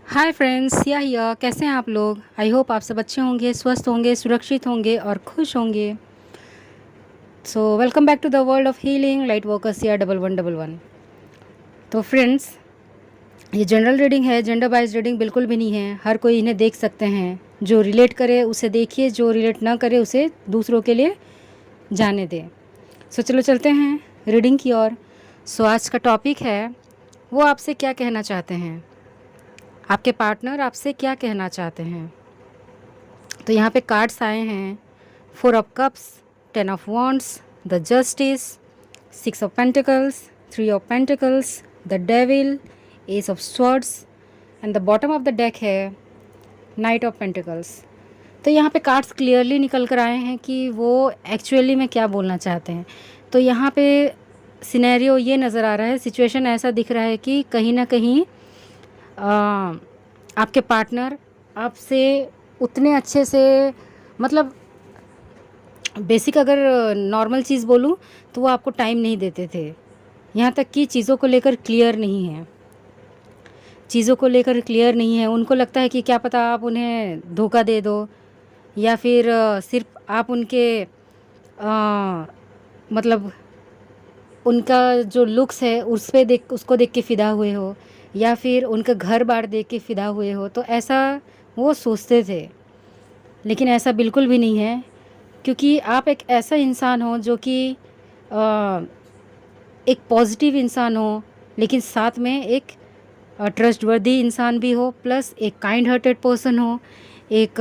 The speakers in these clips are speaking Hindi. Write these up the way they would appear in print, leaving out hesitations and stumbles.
हाय फ्रेंड्स, या कैसे हैं आप लोग। आई होप आप सब अच्छे होंगे, स्वस्थ होंगे, सुरक्षित होंगे और खुश होंगे। So welcome back to the world of healing light workers या 1111। तो फ्रेंड्स, ये जनरल रीडिंग है, जेंडर वाइज रीडिंग बिल्कुल भी नहीं है। हर कोई इन्हें देख सकते हैं। जो रिलेट करे उसे देखिए, जो रिलेट ना करे उसे दूसरों के लिए जाने दें। सो चलो चलते हैं रीडिंग की ओर। सो आज का टॉपिक है, वो आपसे क्या कहना चाहते हैं, आपके पार्टनर आपसे क्या कहना चाहते हैं। तो यहाँ पे कार्ड्स आए हैं, 4 of cups, 10 of wands, the justice, 6 of pentacles, 3 of pentacles, the devil, S of swords and the bottom of the deck है नाइट ऑफ पेंटिकल्स। तो यहाँ पे कार्ड्स क्लियरली निकल कर आए हैं कि वो एक्चुअली में क्या बोलना चाहते हैं। तो यहाँ पे सिनेरियो ये नज़र आ रहा है, सिचुएशन ऐसा दिख रहा है कि कहीं ना कहीं आपके पार्टनर आपसे उतने अच्छे से, मतलब बेसिक अगर नॉर्मल चीज़ बोलूँ तो वो आपको टाइम नहीं देते थे। यहाँ तक कि चीज़ों को लेकर क्लियर नहीं है, चीज़ों को लेकर क्लियर नहीं है। उनको लगता है कि क्या पता आप उन्हें धोखा दे दो, या फिर सिर्फ आप उनके मतलब उनका जो लुक्स है उस पे देख, उसको देख के फ़िदा हुए हो, या फिर उनका घर बार देख के फ़िदा हुए हो। तो ऐसा वो सोचते थे, लेकिन ऐसा बिल्कुल भी नहीं है। क्योंकि आप एक ऐसा इंसान हो जो कि एक पॉजिटिव इंसान हो, लेकिन साथ में एक ट्रस्टवर्दी इंसान भी हो, प्लस एक काइंड हार्टेड पर्सन हो। एक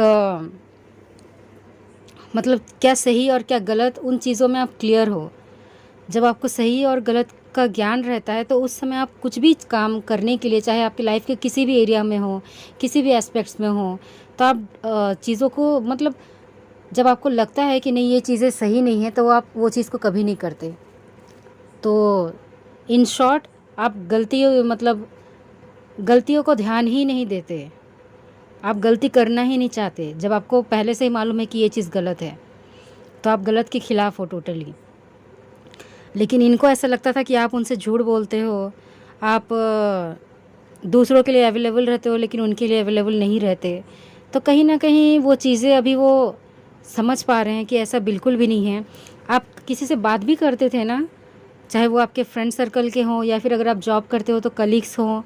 मतलब क्या सही और क्या गलत, उन चीज़ों में आप क्लियर हो। जब आपको सही और गलत का ज्ञान रहता है तो उस समय आप कुछ भी काम करने के लिए, चाहे आपकी लाइफ के किसी भी एरिया में हो, किसी भी एस्पेक्ट्स में हो, तो आप चीज़ों को, मतलब जब आपको लगता है कि नहीं ये चीज़ें सही नहीं है, तो आप वो चीज़ को कभी नहीं करते। तो इन शॉर्ट, आप गलतियों को ध्यान ही नहीं देते। आप गलती करना ही नहीं चाहते। जब आपको पहले से ही मालूम है कि ये चीज़ गलत है, तो आप गलत के खिलाफ़ हो टोटली। लेकिन इनको ऐसा लगता था कि आप उनसे झूठ बोलते हो, आप दूसरों के लिए अवेलेबल रहते हो लेकिन उनके लिए अवेलेबल नहीं रहते। तो कहीं ना कहीं वो चीज़ें अभी वो समझ पा रहे हैं कि ऐसा बिल्कुल भी नहीं है। आप किसी से बात भी करते थे ना, चाहे वो आपके फ्रेंड सर्कल के हों, या फिर अगर आप जॉब करते हो तो कलीग्स हों,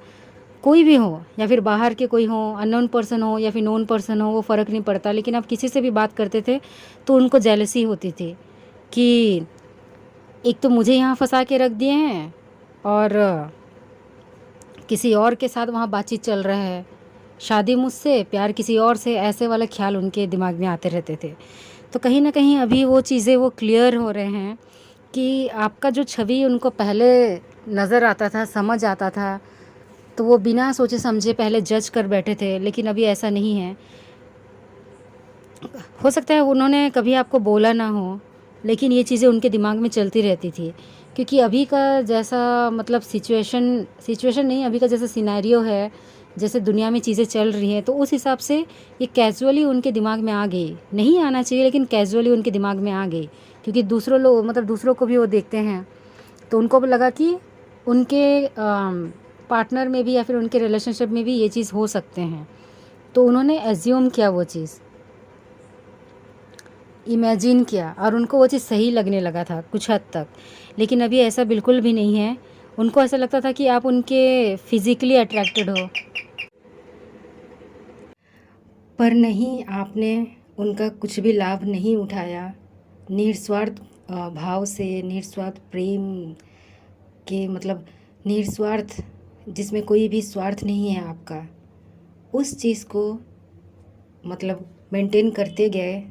कोई भी हो, या फिर बाहर के कोई हों, अननोन पर्सन हो या फिर नोन पर्सन हो, वो फ़र्क नहीं पड़ता। लेकिन आप किसी से भी बात करते थे तो उनको जेलसी होती थी कि एक तो मुझे यहाँ फंसा के रख दिए हैं, और किसी और के साथ वहाँ बातचीत चल रहा है, शादी मुझसे, प्यार किसी और से, ऐसे वाले ख्याल उनके दिमाग में आते रहते थे। तो कहीं ना कहीं अभी वो चीज़ें वो क्लियर हो रहे हैं कि आपका जो छवि उनको पहले नज़र आता था, समझ आता था, तो वो बिना सोचे समझे पहले जज कर बैठे थे, लेकिन अभी ऐसा नहीं है। हो सकता है उन्होंने कभी आपको बोला ना हो, लेकिन ये चीज़ें उनके दिमाग में चलती रहती थी। क्योंकि अभी का जैसा, मतलब सिचुएशन नहीं, अभी का जैसा सिनेरियो है, जैसे दुनिया में चीज़ें चल रही हैं, तो उस हिसाब से ये कैजुअली उनके दिमाग में आ गई। नहीं आना चाहिए, लेकिन कैजुअली उनके दिमाग में आ गई। क्योंकि दूसरों लोग, मतलब दूसरों को भी वो देखते हैं, तो उनको भी लगा कि उनके पार्टनर में भी या फिर उनके रिलेशनशिप में भी ये चीज़ हो सकते हैं। तो उन्होंने एज्यूम किया, वो चीज़ इमेजिन किया, और उनको वो चीज़ सही लगने लगा था कुछ हद तक। लेकिन अभी ऐसा बिल्कुल भी नहीं है। उनको ऐसा लगता था कि आप उनके फिज़िकली अट्रैक्टेड हो, पर नहीं, आपने उनका कुछ भी लाभ नहीं उठाया। निस्वार्थ भाव से, निस्वार्थ प्रेम के, मतलब निस्वार्थ, जिसमें कोई भी स्वार्थ नहीं है आपका, उस चीज़ को मतलब मेंटेन करते गए।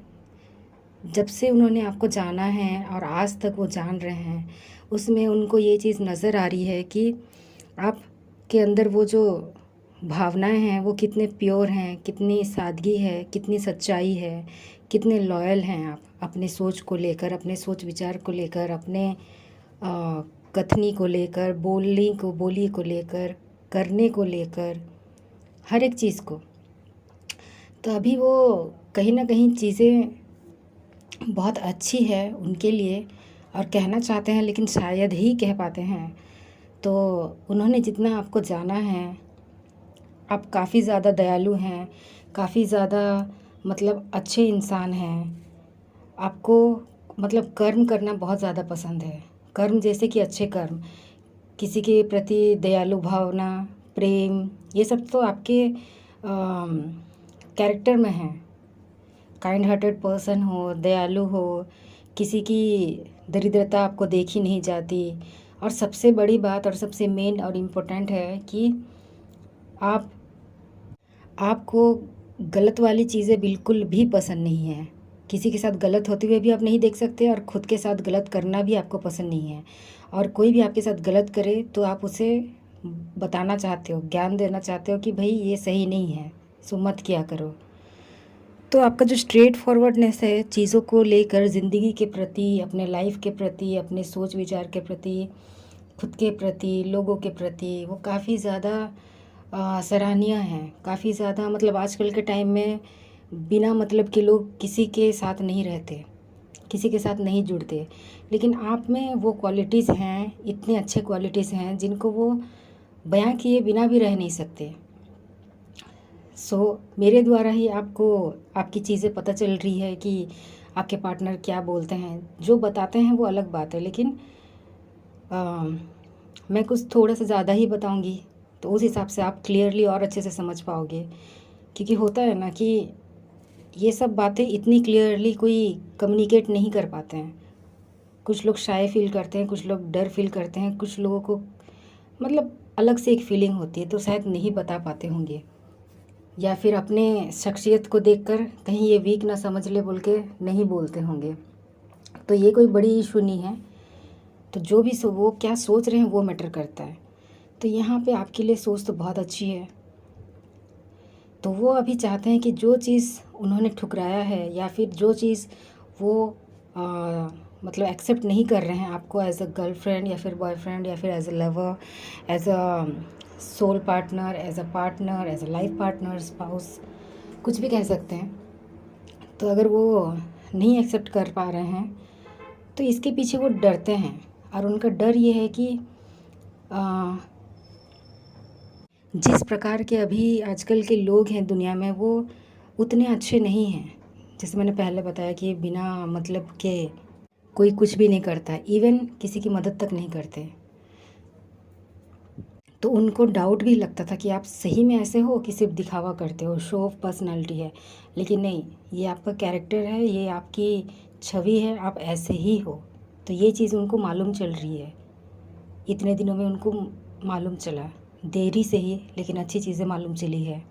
जब से उन्होंने आपको जाना है और आज तक वो जान रहे हैं, उसमें उनको ये चीज़ नज़र आ रही है कि आपके अंदर वो जो भावनाएं हैं वो कितने प्योर हैं, कितनी सादगी है, कितनी सच्चाई है, कितने लॉयल हैं आप अपने सोच को लेकर, अपने सोच विचार को लेकर, अपने कथनी को लेकर, बोली को लेकर, करने को लेकर, हर एक चीज़ को। तो अभी वो कहीं ना कहीं चीज़ें बहुत अच्छी है उनके लिए, और कहना चाहते हैं लेकिन शायद ही कह पाते हैं। तो उन्होंने जितना आपको जाना है, आप काफ़ी ज़्यादा दयालु हैं, काफ़ी ज़्यादा मतलब अच्छे इंसान हैं। आपको मतलब कर्म करना बहुत ज़्यादा पसंद है। कर्म जैसे कि अच्छे कर्म, किसी के प्रति दयालु भावना, प्रेम, ये सब तो आपके कैरेक्टर में है। काइंड हार्टेड पर्सन हो, दयालु हो, किसी की दरिद्रता आपको देखी नहीं जाती। और सबसे बड़ी बात और सबसे मेन और इम्पोर्टेंट है कि आप आपको गलत वाली चीज़ें बिल्कुल भी पसंद नहीं है। किसी के साथ गलत होते हुए भी आप नहीं देख सकते और खुद के साथ गलत करना भी आपको पसंद नहीं है। और कोई भी आपके साथ गलत करे तो आप उसे बताना चाहते हो, ज्ञान देना चाहते हो कि भाई ये सही नहीं है, सो मत किया करो। तो आपका जो स्ट्रेट फॉरवर्डनेस है चीज़ों को लेकर, ज़िंदगी के प्रति, अपने लाइफ के प्रति, अपने सोच विचार के प्रति, खुद के प्रति, लोगों के प्रति, वो काफ़ी ज़्यादा सराहनीय हैं। काफ़ी ज़्यादा मतलब आजकल के टाइम में बिना मतलब के लोग किसी के साथ नहीं रहते, किसी के साथ नहीं जुड़ते, लेकिन आप में वो क्वालिटीज़ हैं, इतने अच्छे क्वालिटीज़ हैं जिनको वो बयां किए बिना भी रह नहीं सकते। मेरे द्वारा ही आपको आपकी चीज़ें पता चल रही है कि आपके पार्टनर क्या बोलते हैं। जो बताते हैं वो अलग बात है, लेकिन मैं कुछ थोड़ा सा ज़्यादा ही बताऊंगी तो उस हिसाब से आप क्लियरली और अच्छे से समझ पाओगे। क्योंकि होता है ना कि ये सब बातें इतनी क्लियरली कोई कम्युनिकेट नहीं कर पाते हैं। कुछ लोग शाय फील करते हैं, कुछ लोग डर फील करते हैं, कुछ लोगों को मतलब अलग से एक फीलिंग होती है, तो शायद नहीं बता पाते होंगे, या फिर अपने शख्सियत को देखकर कहीं ये वीक ना समझ ले बोल के नहीं बोलते होंगे। तो ये कोई बड़ी इशू नहीं है। तो जो भी वो क्या सोच रहे हैं वो मैटर करता है। तो यहाँ पे आपके लिए सोच तो बहुत अच्छी है। तो वो अभी चाहते हैं कि जो चीज़ उन्होंने ठुकराया है या फिर जो चीज़ वो मतलब एक्सेप्ट नहीं कर रहे हैं आपको एज अ गर्लफ्रेंड या फिर बॉयफ्रेंड या फिर as a lover, as a soul partner, as a partner, as a life partner, spouse, कुछ भी कह सकते हैं। तो अगर वो नहीं एक्सेप्ट कर पा रहे हैं तो इसके पीछे वो डरते हैं। और उनका डर ये है कि जिस प्रकार के अभी आजकल के लोग हैं दुनिया में वो उतने अच्छे नहीं हैं। जैसे मैंने पहले बताया कि बिना मतलब के कोई कुछ भी नहीं करता, इवन किसी की मदद तक नहीं करते। तो उनको डाउट भी लगता था कि आप सही में ऐसे हो कि सिर्फ दिखावा करते हो, शो ऑफ पर्सनालिटी है। लेकिन नहीं, ये आपका कैरेक्टर है, ये आपकी छवि है, आप ऐसे ही हो। तो ये चीज़ उनको मालूम चल रही है, इतने दिनों में उनको मालूम चला, देरी से ही लेकिन अच्छी चीज़ें मालूम चली है।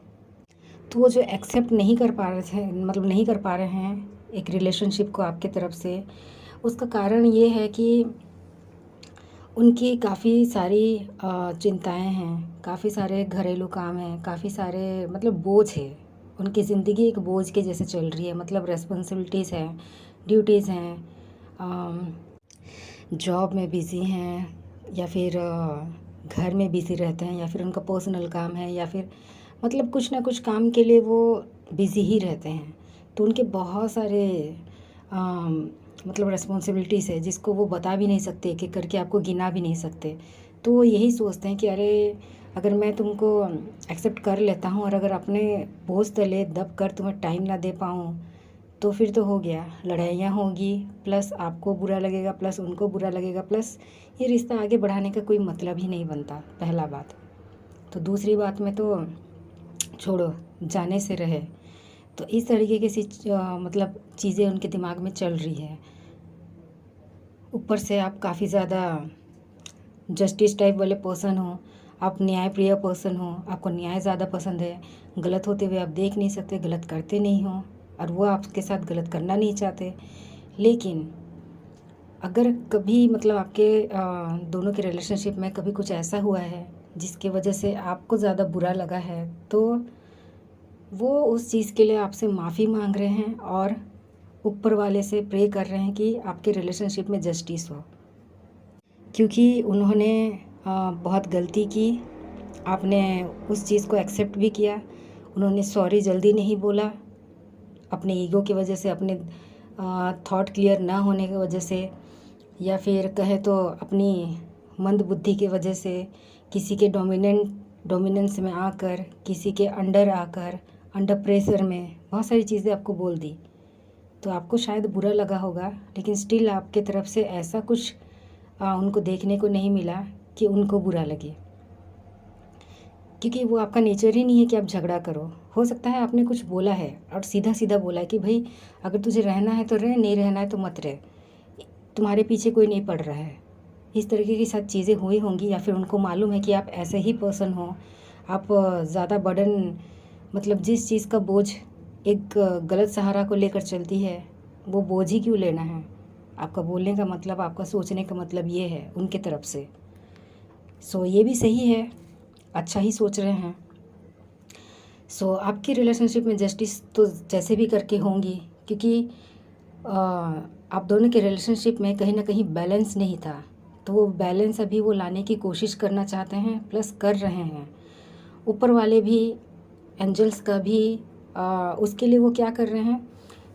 तो वो जो एक्सेप्ट नहीं कर पा रहे थे, मतलब नहीं कर पा रहे हैं एक रिलेशनशिप को आपके तरफ से, उसका कारण ये है कि उनकी काफ़ी सारी चिंताएं हैं, काफ़ी सारे घरेलू काम हैं, काफ़ी सारे मतलब बोझ है। उनकी ज़िंदगी एक बोझ के जैसे चल रही है, मतलब रेस्पॉन्सिबिलिटीज़ हैं, ड्यूटीज़ हैं, जॉब में बिज़ी हैं, या फिर घर में बिज़ी रहते हैं, या फिर उनका पर्सनल काम है, या फिर मतलब कुछ ना कुछ काम के लिए वो बिज़ी ही रहते हैं। तो उनके बहुत सारे मतलब रिस्पॉन्सिबिलिटीज़ है जिसको वो बता भी नहीं सकते, एक एक करके आपको गिना भी नहीं सकते। तो वो यही सोचते हैं कि अरे अगर मैं तुमको एक्सेप्ट कर लेता हूँ और अगर अपने बोझ तले दब कर तुम्हें टाइम ना दे पाऊँ तो फिर तो हो गया, लड़ाइयाँ होगी, प्लस आपको बुरा लगेगा, प्लस उनको बुरा लगेगा, प्लस ये रिश्ता आगे बढ़ाने का कोई मतलब ही नहीं बनता, पहला बात। तो दूसरी बात में तो छोड़ो, जाने से रहे। तो इस तरीके की मतलब चीज़ें उनके दिमाग में चल रही है। ऊपर से आप काफ़ी ज़्यादा जस्टिस टाइप वाले पर्सन हो, आप न्यायप्रिय पर्सन हो, आपको न्याय ज़्यादा पसंद है, गलत होते हुए आप देख नहीं सकते, गलत करते नहीं हो, और वो आपके साथ गलत करना नहीं चाहते। लेकिन अगर कभी मतलब आपके दोनों के रिलेशनशिप में कभी कुछ ऐसा हुआ है जिसकी वजह से आपको ज़्यादा बुरा लगा है, तो वो उस चीज़ के लिए आपसे माफ़ी मांग रहे हैं और ऊपर वाले से प्रे कर रहे हैं कि आपके रिलेशनशिप में जस्टिस हो। क्योंकि उन्होंने बहुत गलती की, आपने उस चीज़ को एक्सेप्ट भी किया, उन्होंने सॉरी जल्दी नहीं बोला, अपने ईगो की वजह से, अपने थॉट क्लियर ना होने की वजह से, या फिर कहे तो अपनी मंद बुद्धि की वजह से, किसी के डोमिनेंट डोमिनेंस में आकर, किसी के अंडर आकर, अंडर प्रेशर में बहुत सारी चीज़ें आपको बोल दी, तो आपको शायद बुरा लगा होगा, लेकिन स्टिल आपके तरफ से ऐसा कुछ उनको देखने को नहीं मिला कि उनको बुरा लगे, क्योंकि वो आपका नेचर ही नहीं है कि आप झगड़ा करो। हो सकता है आपने कुछ बोला है और सीधा सीधा बोला है कि भाई अगर तुझे रहना है तो रह, नहीं रहना है तो मत रह, तुम्हारे पीछे कोई नहीं पड़ रहा है। इस तरीके की सारी चीज़ें हुई होंगी, या फिर उनको मालूम है कि आप ऐसे ही पर्सन हो, आप ज़्यादा बर्डन, मतलब जिस चीज़ का बोझ एक गलत सहारा को लेकर चलती है, वो बोझ ही क्यों लेना है। आपका बोलने का मतलब, आपका सोचने का मतलब ये है उनके तरफ से। सो ये भी सही है, अच्छा ही सोच रहे हैं। सो आपकी रिलेशनशिप में जस्टिस तो जैसे भी करके होंगी, क्योंकि आप दोनों के रिलेशनशिप में कहीं ना कहीं बैलेंस नहीं था, तो वो बैलेंस अभी वो लाने की कोशिश करना चाहते हैं, प्लस कर रहे हैं। ऊपर वाले भी, एंजल्स का भी उसके लिए वो क्या कर रहे हैं,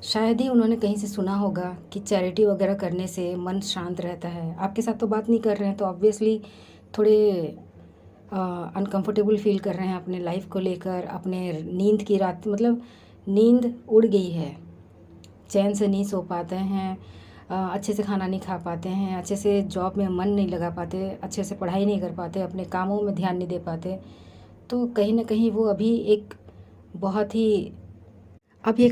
शायद ही उन्होंने कहीं से सुना होगा कि चैरिटी वगैरह करने से मन शांत रहता है। आपके साथ तो बात नहीं कर रहे हैं, तो ऑब्वियसली थोड़े अनकंफर्टेबल फील कर रहे हैं अपने लाइफ को लेकर। अपने नींद की रात, मतलब नींद उड़ गई है, चैन से नहीं सो पाते हैं, अच्छे से खाना नहीं खा पाते हैं, अच्छे से जॉब में मन नहीं लगा पाते, अच्छे से पढ़ाई नहीं कर पाते, अपने कामों में ध्यान नहीं दे पाते। तो कहीं ना कहीं वो अभी एक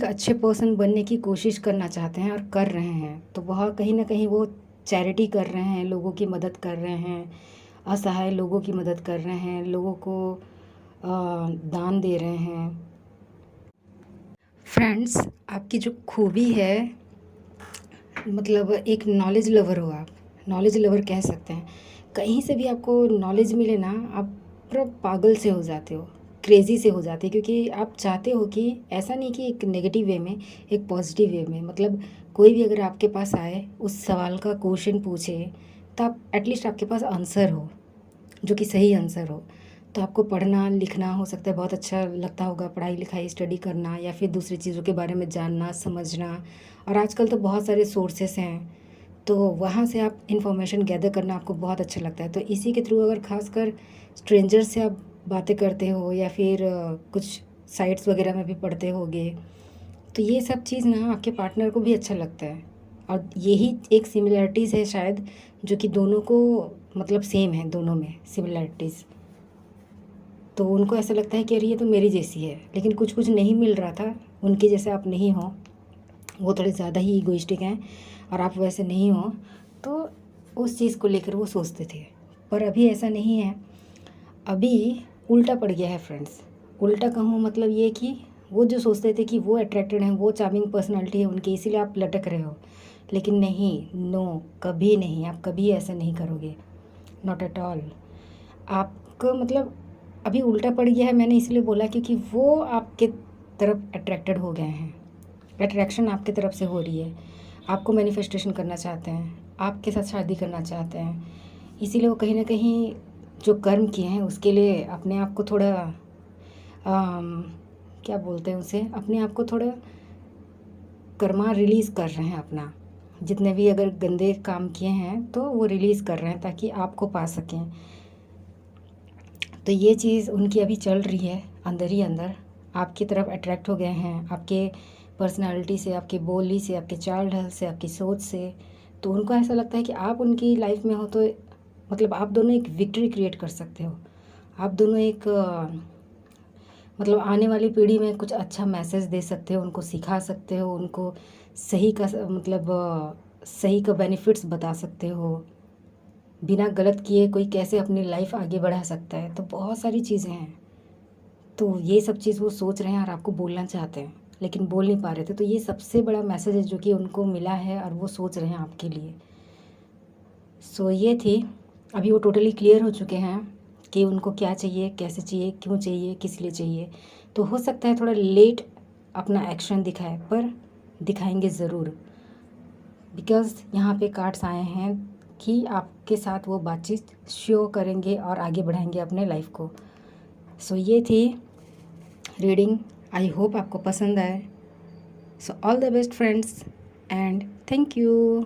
अच्छे पर्सन बनने की कोशिश करना चाहते हैं और कर रहे हैं। तो बहुत कहीं ना कहीं वो चैरिटी कर रहे हैं, लोगों की मदद कर रहे हैं, असहाय लोगों की मदद कर रहे हैं, लोगों को दान दे रहे हैं। फ्रेंड्स, आपकी जो खूबी है, मतलब एक नॉलेज लवर हो आप, नॉलेज लवर कह सकते हैं। कहीं से भी आपको नॉलेज मिले ना, आप पूरा पागल से हो जाते हो, क्रेज़ी से हो जाते हो, क्योंकि आप चाहते हो कि ऐसा नहीं कि एक नेगेटिव वे में, एक पॉजिटिव वे में, मतलब कोई भी अगर आपके पास आए, उस सवाल का क्वेश्चन पूछे, तो आप एटलीस्ट आपके पास आंसर हो, जो कि सही आंसर हो। तो आपको पढ़ना लिखना हो सकता है बहुत अच्छा लगता होगा, पढ़ाई लिखाई स्टडी करना, या फिर दूसरी चीज़ों के बारे में जानना समझना। और आजकल तो बहुत सारे सोर्सेस हैं, तो वहाँ से आप इन्फॉर्मेशन गैदर करना आपको बहुत अच्छा लगता है। तो इसी के थ्रू अगर खासकर स्ट्रेंजर से आप बातें करते हो, या फिर कुछ साइट्स वगैरह में भी पढ़ते होगे, तो ये सब चीज़ ना आपके पार्टनर को भी अच्छा लगता है। और यही एक सिमिलरिटीज़ है शायद, जो कि दोनों को, मतलब सेम है दोनों में सिमिलरिटीज़। तो उनको ऐसा लगता है कि अरे ये तो मेरी जैसी है, लेकिन कुछ कुछ नहीं मिल रहा था, उनके जैसे आप नहीं हो, वो थोड़े ज़्यादा ही इगोइस्टिक हैं और आप वैसे नहीं हो, तो उस चीज़ को लेकर वो सोचते थे। पर अभी ऐसा नहीं है, अभी उल्टा पड़ गया है फ्रेंड्स। उल्टा कहूँ मतलब ये कि वो जो सोचते थे कि वो अट्रैक्टेड हैं, वो चार्मिंग पर्सनालिटी है उनकी, इसीलिए आप लटक रहे हो, लेकिन नहीं, नो, कभी नहीं, आप कभी ऐसा नहीं करोगे, नॉट एट ऑल। आपको मतलब अभी उल्टा पड़ गया है, मैंने इसलिए बोला क्योंकि वो आपके तरफ अट्रैक्टेड हो गए हैं, अट्रैक्शन आपके तरफ से हो रही है, आपको मैनिफेस्टेशन करना चाहते हैं, आपके साथ शादी करना चाहते हैं। इसीलिए वो कहीं ना कहीं जो कर्म किए हैं उसके लिए अपने आप को थोड़ा क्या बोलते हैं उसे, अपने आप को थोड़ा कर्मा रिलीज़ कर रहे हैं अपना, जितने भी अगर गंदे काम किए हैं तो वो रिलीज़ कर रहे हैं ताकि आपको पा सकें। तो ये चीज़ उनकी अभी चल रही है अंदर ही अंदर, आपकी तरफ अट्रैक्ट हो गए हैं, आपके पर्सनालिटी से, आपकी बोली से, आपके चाल ढाल से, आपकी सोच से। तो उनको ऐसा लगता है कि आप उनकी लाइफ में हो, तो मतलब आप दोनों एक विक्ट्री क्रिएट कर सकते हो, आप दोनों एक मतलब आने वाली पीढ़ी में कुछ अच्छा मैसेज दे सकते हो, उनको सिखा सकते हो, उनको सही का मतलब सही का बेनिफिट्स बता सकते हो, बिना गलत किए कोई कैसे अपनी लाइफ आगे बढ़ा सकता है। तो बहुत सारी चीज़ें हैं, तो ये सब चीज़ वो सोच रहे हैं और आपको बोलना चाहते हैं, लेकिन बोल नहीं पा रहे थे। तो ये सबसे बड़ा मैसेज है जो कि उनको मिला है और वो सोच रहे हैं आपके लिए। सो ये थी, अभी वो टोटली क्लियर हो चुके हैं कि उनको क्या चाहिए, कैसे चाहिए, क्यों चाहिए, किस लिए चाहिए। तो हो सकता है थोड़ा लेट अपना एक्शन दिखाए, पर दिखाएंगे ज़रूर, बिकॉज़ यहाँ पे कार्ड्स आए हैं कि आपके साथ वो बातचीत शो करेंगे और आगे बढ़ाएंगे अपने लाइफ को। सो ये थी रीडिंग, आई होप आपको पसंद आए। So all the best friends and thank you.